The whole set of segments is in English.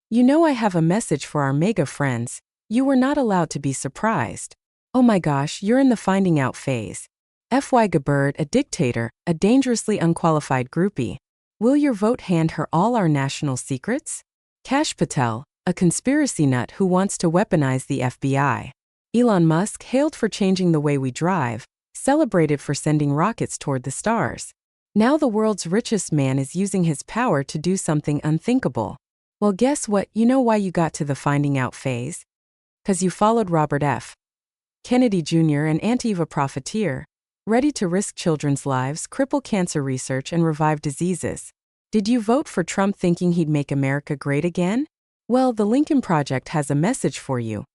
You know I have a message for our mega friends. You were not allowed to be surprised. Oh my gosh, you're in the finding out phase. F.Y. Gabbard, a dictator, a dangerously unqualified groupie. Will your vote hand her all our national secrets? Kash Patel, a conspiracy nut who wants to weaponize the FBI. Elon Musk, hailed for changing the way we drive, celebrated for sending rockets toward the stars. Now the world's richest man is using his power to do something unthinkable. Well, guess what? You know why you got to the finding out phase? 'Cause you followed Robert F. Kennedy Jr., an Antifa profiteer, ready to risk children's lives, cripple cancer research, and revive diseases. Did you vote for Trump thinking he'd make America great again? Well, the Lincoln Project has a message for you.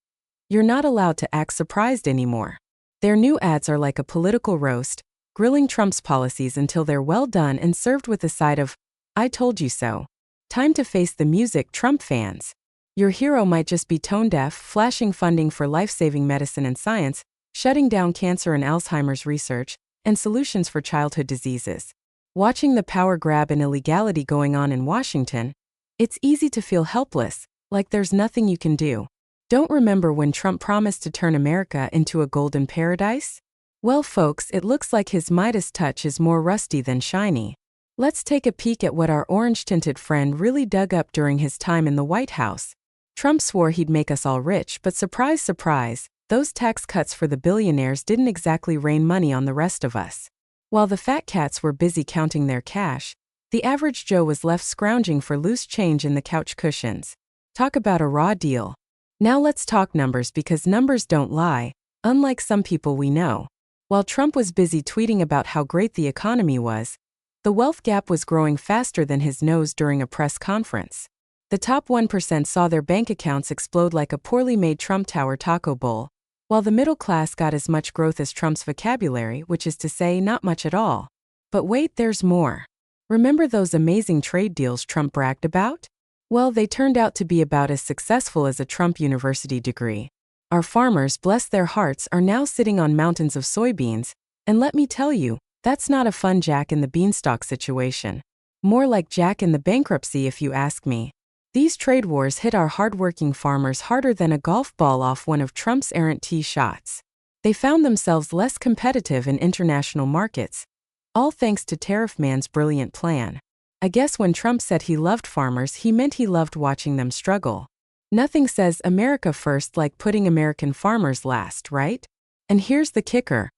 You're not allowed to act surprised anymore. Their new ads are like a political roast, grilling Trump's policies until they're well done and served with a side of, "I told you so." Time to face the music, Trump fans. Your hero might just be tone deaf, flashing funding for life-saving medicine and science, shutting down cancer and Alzheimer's research, and solutions for childhood diseases. Watching the power grab and illegality going on in Washington, it's easy to feel helpless, like there's nothing you can do. Don't remember when Trump promised to turn America into a golden paradise? Well, folks, it looks like his Midas touch is more rusty than shiny. Let's take a peek at what our orange-tinted friend really dug up during his time in the White House. Trump swore he'd make us all rich, but surprise, surprise, those tax cuts for the billionaires didn't exactly rain money on the rest of us. While the fat cats were busy counting their cash, the average Joe was left scrounging for loose change in the couch cushions. Talk about a raw deal. Now let's talk numbers, because numbers don't lie, unlike some people we know. While Trump was busy tweeting about how great the economy was, the wealth gap was growing faster than his nose during a press conference. The top 1% saw their bank accounts explode like a poorly made Trump Tower taco bowl, while the middle class got as much growth as Trump's vocabulary, which is to say, not much at all. But wait, there's more. Remember those amazing trade deals Trump bragged about? Well, they turned out to be about as successful as a Trump university degree. Our farmers, bless their hearts, are now sitting on mountains of soybeans, and let me tell you, that's not a fun Jack in the Beanstalk situation. More like Jack in the bankruptcy, if you ask me. These trade wars hit our hard-working farmers harder than a golf ball off one of Trump's errant tee shots. They found themselves less competitive in international markets, all thanks to Tariff Man's brilliant plan. I guess when Trump said he loved farmers, he meant he loved watching them struggle. Nothing says America first like putting American farmers last, right? And here's the kicker.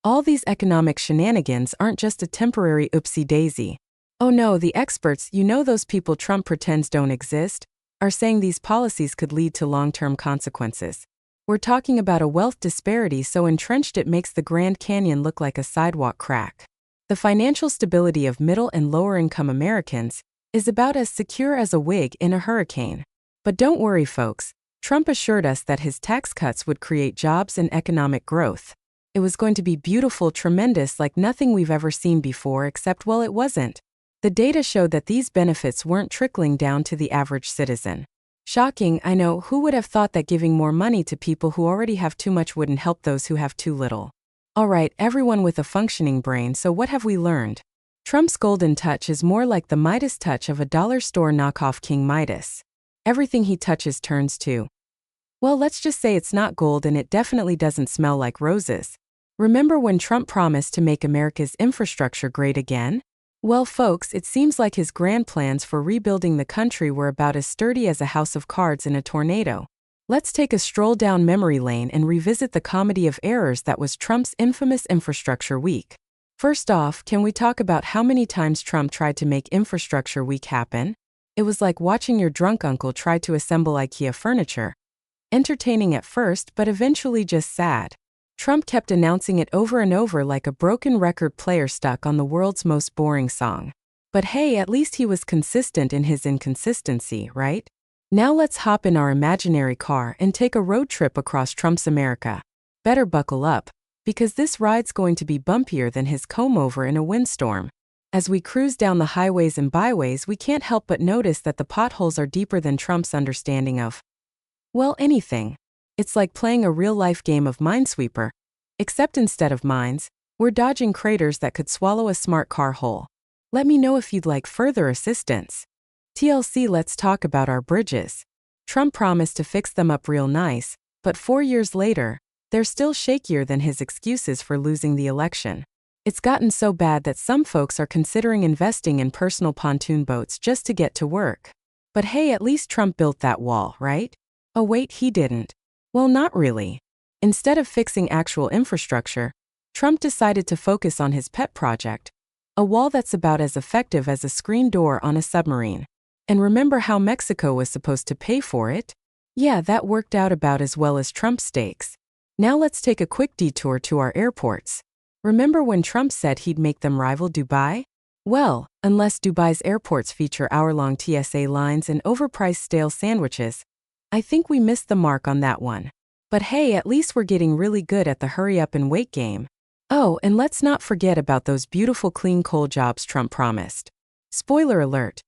All these economic shenanigans aren't just a temporary oopsie-daisy. Oh no, the experts, you know those people Trump pretends don't exist, are saying these policies could lead to long-term consequences. We're talking about a wealth disparity so entrenched it makes the Grand Canyon look like a sidewalk crack. The financial stability of middle and lower-income Americans is about as secure as a wig in a hurricane. But don't worry, folks. Trump assured us that his tax cuts would create jobs and economic growth. It was going to be beautiful, tremendous, like nothing we've ever seen before, except, well, it wasn't. The data showed that these benefits weren't trickling down to the average citizen. Shocking, I know. Who would have thought that giving more money to people who already have too much wouldn't help those who have too little? Alright, everyone with a functioning brain, so what have we learned? Trump's golden touch is more like the Midas touch of a dollar store knockoff King Midas. Everything he touches turns to. Well, let's just say it's not gold, and it definitely doesn't smell like roses. Remember when Trump promised to make America's infrastructure great again? Well, folks, it seems like his grand plans for rebuilding the country were about as sturdy as a house of cards in a tornado. Let's take a stroll down memory lane and revisit the comedy of errors that was Trump's infamous Infrastructure Week. First off, can we talk about how many times Trump tried to make Infrastructure Week happen? It was like watching your drunk uncle try to assemble IKEA furniture. Entertaining at first, but eventually just sad. Trump kept announcing it over and over like a broken record player stuck on the world's most boring song. But hey, at least he was consistent in his inconsistency, right? Now let's hop in our imaginary car and take a road trip across Trump's America. Better buckle up, because this ride's going to be bumpier than his comb-over in a windstorm. As we cruise down the highways and byways, we can't help but notice that the potholes are deeper than Trump's understanding of, well, anything. It's like playing a real-life game of Minesweeper, except instead of mines, we're dodging craters that could swallow a smart car whole. Let me know if you'd like further assistance. TLC, let's talk about our bridges. Trump promised to fix them up real nice, but 4 years later, they're still shakier than his excuses for losing the election. It's gotten so bad that some folks are considering investing in personal pontoon boats just to get to work. But hey, at least Trump built that wall, right? Oh wait, he didn't. Well, not really. Instead of fixing actual infrastructure, Trump decided to focus on his pet project, a wall that's about as effective as a screen door on a submarine. And remember how Mexico was supposed to pay for it? Yeah, that worked out about as well as Trump's stakes. Now let's take a quick detour to our airports. Remember when Trump said he'd make them rival Dubai? Well, unless Dubai's airports feature hour-long TSA lines and overpriced stale sandwiches, I think we missed the mark on that one. But hey, at least we're getting really good at the hurry up and wait game. Oh, and let's not forget about those beautiful clean coal jobs Trump promised. Spoiler alert.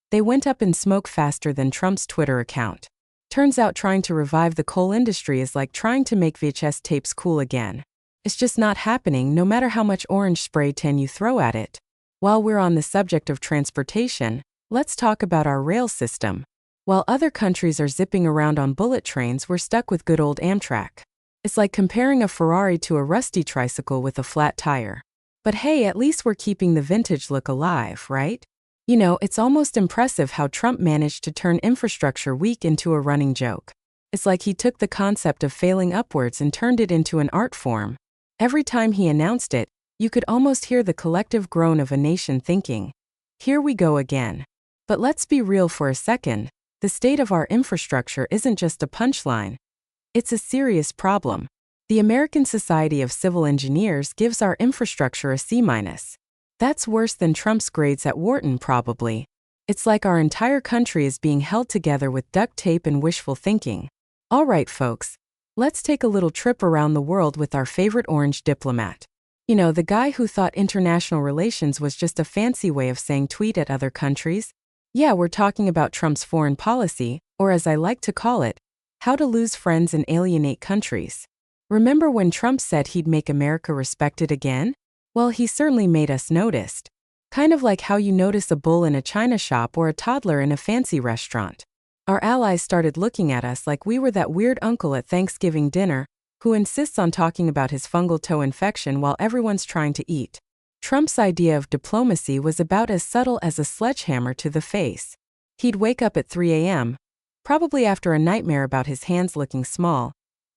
They went up in smoke faster than Trump's Twitter account. Turns out trying to revive the coal industry is like trying to make VHS tapes cool again. It's just not happening no matter how much orange spray tan you throw at it. While we're on the subject of transportation, let's talk about our rail system. While other countries are zipping around on bullet trains, we're stuck with good old Amtrak. It's like comparing a Ferrari to a rusty tricycle with a flat tire. But hey, at least we're keeping the vintage look alive, right? You know, it's almost impressive how Trump managed to turn infrastructure week into a running joke. It's like he took the concept of failing upwards and turned it into an art form. Every time he announced it, you could almost hear the collective groan of a nation thinking, here we go again. But let's be real for a second, the state of our infrastructure isn't just a punchline. It's a serious problem. The American Society of Civil Engineers gives our infrastructure a C-. That's worse than Trump's grades at Wharton probably. It's like our entire country is being held together with duct tape and wishful thinking. All right, folks, let's take a little trip around the world with our favorite orange diplomat. You know, the guy who thought international relations was just a fancy way of saying tweet at other countries. Yeah, we're talking about Trump's foreign policy, or as I like to call it, how to lose friends and alienate countries. Remember when Trump said he'd make America respected again? Well, he certainly made us noticed. Kind of like how you notice a bull in a china shop or a toddler in a fancy restaurant. Our allies started looking at us like we were that weird uncle at Thanksgiving dinner who insists on talking about his fungal toe infection while everyone's trying to eat. Trump's idea of diplomacy was about as subtle as a sledgehammer to the face. He'd wake up at 3 a.m., probably after a nightmare about his hands looking small,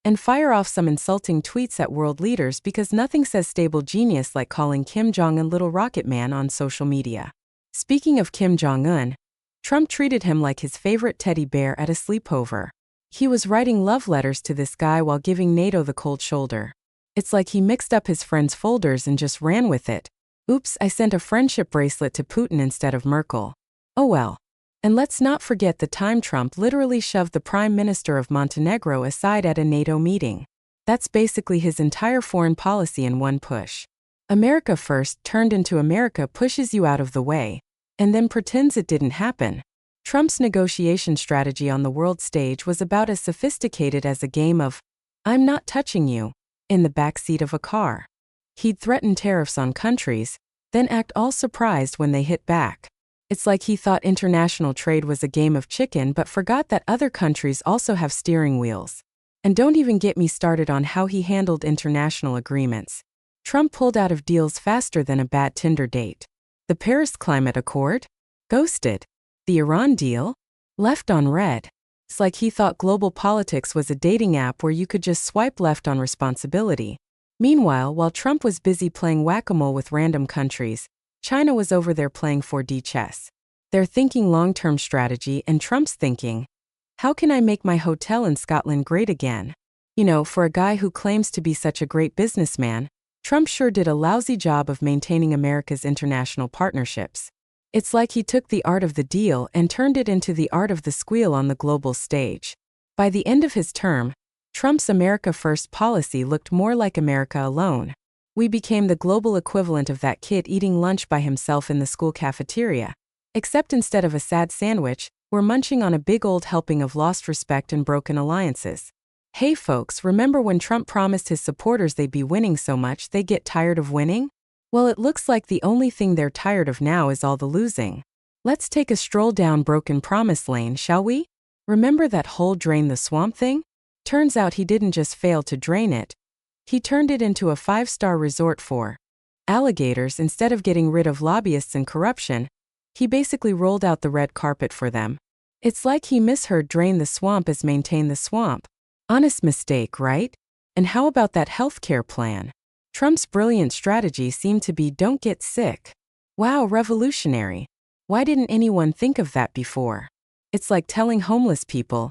and fire off some insulting tweets at world leaders because nothing says stable genius like calling Kim Jong-un Little Rocket Man on social media. Speaking of Kim Jong-un, Trump treated him like his favorite teddy bear at a sleepover. He was writing love letters to this guy while giving NATO the cold shoulder. It's like he mixed up his friend's folders and just ran with it. Oops, I sent a friendship bracelet to Putin instead of Merkel. Oh well. And let's not forget the time Trump literally shoved the Prime Minister of Montenegro aside at a NATO meeting. That's basically his entire foreign policy in one push. America first turned into America pushes you out of the way, and then pretends it didn't happen. Trump's negotiation strategy on the world stage was about as sophisticated as a game of, I'm not touching you, in the backseat of a car. He'd threaten tariffs on countries, then act all surprised when they hit back. It's like he thought international trade was a game of chicken but forgot that other countries also have steering wheels. And don't even get me started on how he handled international agreements. Trump pulled out of deals faster than a bad Tinder date. The Paris Climate Accord? Ghosted. The Iran deal? Left on red. It's like he thought global politics was a dating app where you could just swipe left on responsibility. Meanwhile, while Trump was busy playing whack-a-mole with random countries, China was over there playing 4D chess. They're thinking long-term strategy and Trump's thinking, how can I make my hotel in Scotland great again? You know, for a guy who claims to be such a great businessman, Trump sure did a lousy job of maintaining America's international partnerships. It's like he took the art of the deal and turned it into the art of the squeal on the global stage. By the end of his term, Trump's America First policy looked more like America alone. We became the global equivalent of that kid eating lunch by himself in the school cafeteria. Except instead of a sad sandwich, we're munching on a big old helping of lost respect and broken alliances. Hey folks, remember when Trump promised his supporters they'd be winning so much they'd get tired of winning? Well, it looks like the only thing they're tired of now is all the losing. Let's take a stroll down Broken Promise Lane, shall we? Remember that whole drain the swamp thing? Turns out he didn't just fail to drain it. He turned it into a 5-star resort for alligators. Instead of getting rid of lobbyists and corruption, he basically rolled out the red carpet for them. It's like he misheard drain the swamp as maintain the swamp. Honest mistake, right? And how about that healthcare plan? Trump's brilliant strategy seemed to be don't get sick. Wow, revolutionary. Why didn't anyone think of that before? It's like telling homeless people,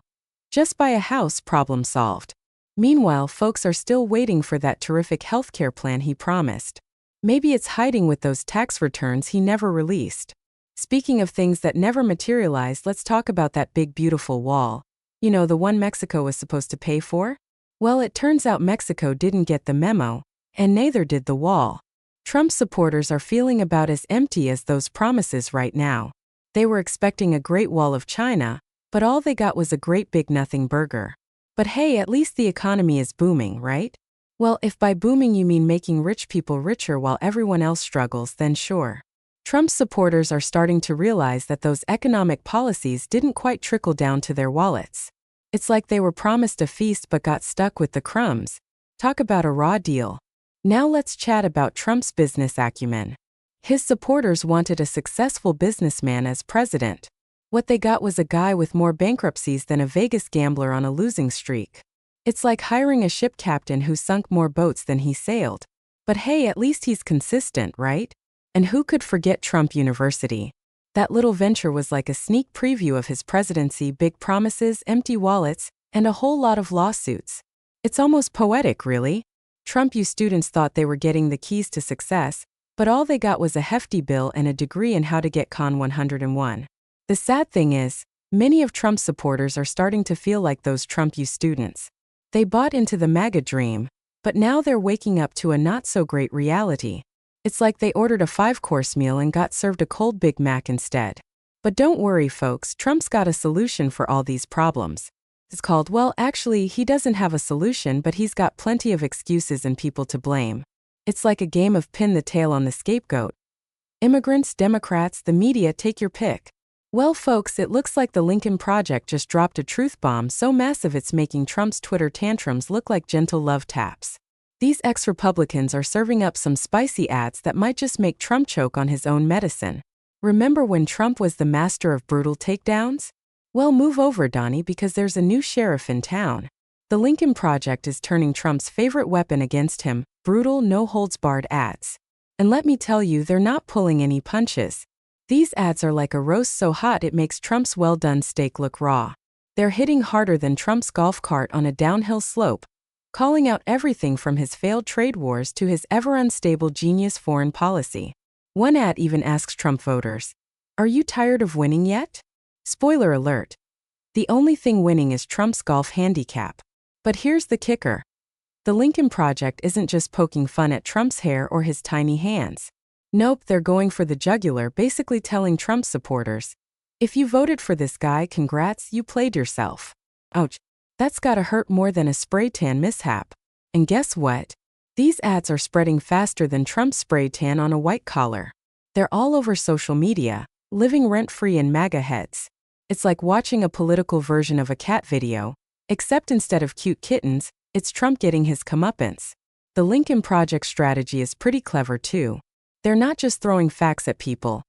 just buy a house, problem solved. Meanwhile, folks are still waiting for that terrific healthcare plan he promised. Maybe it's hiding with those tax returns he never released. Speaking of things that never materialized, let's talk about that big beautiful wall. You know, the one Mexico was supposed to pay for? Well, it turns out Mexico didn't get the memo, and neither did the wall. Trump supporters are feeling about as empty as those promises right now. They were expecting a Great Wall of China, but all they got was a great big nothing burger. But hey, at least the economy is booming, right? Well, if by booming you mean making rich people richer while everyone else struggles, then sure. Trump's supporters are starting to realize that those economic policies didn't quite trickle down to their wallets. It's like they were promised a feast but got stuck with the crumbs. Talk about a raw deal. Now let's chat about Trump's business acumen. His supporters wanted a successful businessman as president. What they got was a guy with more bankruptcies than a Vegas gambler on a losing streak. It's like hiring a ship captain who sunk more boats than he sailed. But hey, at least he's consistent, right? And who could forget Trump University? That little venture was like a sneak preview of his presidency: big promises, empty wallets, and a whole lot of lawsuits. It's almost poetic, really. Trump U students thought they were getting the keys to success, but all they got was a hefty bill and a degree in how to get Con 101. The sad thing is, many of Trump's supporters are starting to feel like those Trump U students. They bought into the MAGA dream, but now they're waking up to a not-so-great reality. It's like they ordered a 5-course meal and got served a cold Big Mac instead. But don't worry, folks, Trump's got a solution for all these problems. It's called, well, actually, he doesn't have a solution, but he's got plenty of excuses and people to blame. It's like a game of pin the tail on the scapegoat. Immigrants, Democrats, the media, take your pick. Well, folks, it looks like the Lincoln Project just dropped a truth bomb so massive it's making Trump's Twitter tantrums look like gentle love taps. These ex-Republicans are serving up some spicy ads that might just make Trump choke on his own medicine. Remember when Trump was the master of brutal takedowns? Well, move over, Donnie, because there's a new sheriff in town. The Lincoln Project is turning Trump's favorite weapon against him: brutal, no-holds-barred ads. And let me tell you, they're not pulling any punches. These ads are like a roast so hot it makes Trump's well-done steak look raw. They're hitting harder than Trump's golf cart on a downhill slope, calling out everything from his failed trade wars to his ever-unstable genius foreign policy. One ad even asks Trump voters, "Are you tired of winning yet?" Spoiler alert. The only thing winning is Trump's golf handicap. But here's the kicker. The Lincoln Project isn't just poking fun at Trump's hair or his tiny hands. Nope, they're going for the jugular, basically telling Trump supporters, if you voted for this guy, congrats, you played yourself. Ouch. That's gotta hurt more than a spray tan mishap. And guess what? These ads are spreading faster than Trump's spray tan on a white collar. They're all over social media, living rent-free in MAGA heads. It's like watching a political version of a cat video, except instead of cute kittens, it's Trump getting his comeuppance. The Lincoln Project strategy is pretty clever too. They're not just throwing facts at people.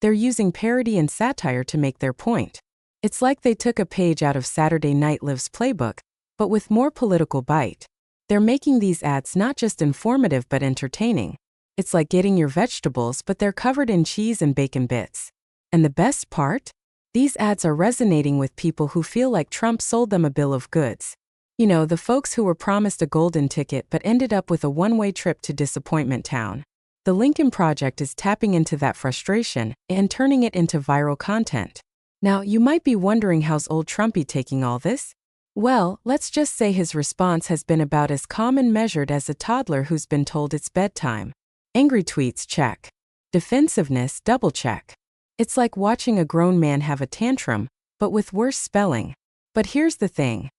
They're using parody and satire to make their point. It's like they took a page out of Saturday Night Live's playbook, but with more political bite. They're making these ads not just informative but entertaining. It's like getting your vegetables, but they're covered in cheese and bacon bits. And the best part? These ads are resonating with people who feel like Trump sold them a bill of goods. You know, the folks who were promised a golden ticket but ended up with a one-way trip to disappointment town. The Lincoln Project is tapping into that frustration and turning it into viral content. Now, you might be wondering, how's old Trumpy taking all this? Well, let's just say his response has been about as calm and measured as a toddler who's been told it's bedtime. Angry tweets, check. Defensiveness, double check. It's like watching a grown man have a tantrum, but with worse spelling. But here's the thing.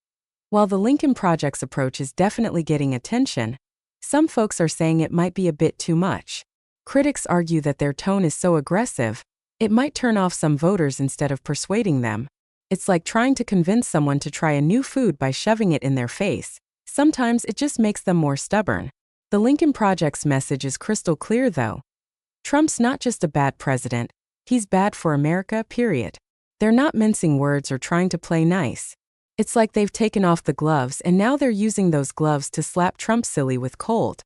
While the Lincoln Project's approach is definitely getting attention, some folks are saying it might be a bit too much. Critics argue that their tone is so aggressive, It might turn off some voters instead of persuading them. It's like trying to convince someone to try a new food by shoving it in their face. Sometimes it just makes them more stubborn. The Lincoln Project's message is crystal clear though. Trump's not just a bad president, he's bad for America, period. They're not mincing words or trying to play nice. It's like they've taken off the gloves and now they're using those gloves to slap Trump silly with cold,